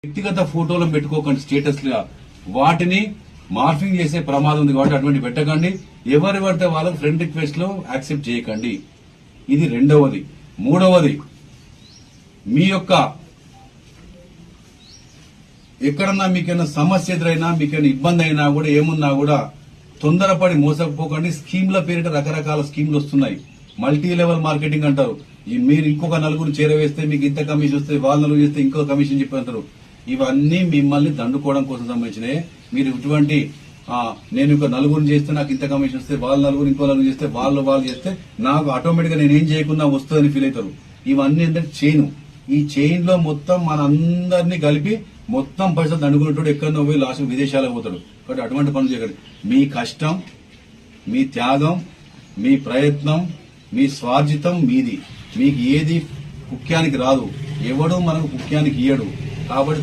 వ్యక్తిగత ఫోటోలను పెట్టుకోకండి స్టేటస్ గా, వాటిని మార్ఫింగ్ చేసే ప్రమాదం ఉంది కాబట్టి అటువంటి పెట్టకండి. ఎవరి పడితే వాళ్ళకి ఫ్రెండ్ రిక్వెస్ట్ లో యాక్సెప్ట్ చేయకండి. ఇది రెండవది. మూడవది, మీ యొక్క ఎక్కడన్నా మీకైనా సమస్య ఎదురైనా, మీకైనా ఇబ్బంది అయినా కూడా, ఏమున్నా కూడా తొందరపడి మోసకపోకండి. స్కీమ్ల పేరిట రకరకాల స్కీమ్లు వస్తున్నాయి. మల్టీ లెవెల్ మార్కెటింగ్ అంటారు. మీరు ఇంకొక నలుగురు చేరవేస్తే మీకు ఇంత కమిషన్ వస్తే, వాళ్ళ నలుగురు చేస్తే ఇంకో కమిషన్ చెప్పి అంటారు. ఇవన్నీ మిమ్మల్ని దండుకోవడం కోసం సంబంధించినవి. మీరు ఇటువంటి నేను ఇంకో నలుగురిని చేస్తే నాకు ఇంత కమిషన్ వస్తే, వాళ్ళ నలుగురు ఇంకో నలుగురు చేస్తే, వాళ్ళు చేస్తే నాకు ఆటోమేటిక్ గా నేనేం చేయకుండా వస్తుందని ఫీల్ అవుతారు. ఇవన్నీ ఏంటంటే చైన్. ఈ చైన్ లో మొత్తం మన అందరినీ కలిపి మొత్తం పైసలు దండుకునేటోడు ఎక్కడో పోయి లాస్ట్ విదేశాలకు పోతాడు. కాబట్టి అటువంటి పనులు చేయకండి. మీ కష్టం, మీ త్యాగం, మీ ప్రయత్నం, మీ స్వార్జితం మీది. మీకు ఏది కుక్యానికి రాదు, ఎవడు మనకు కుక్యానికి ఇయ్యడు. కాబట్టి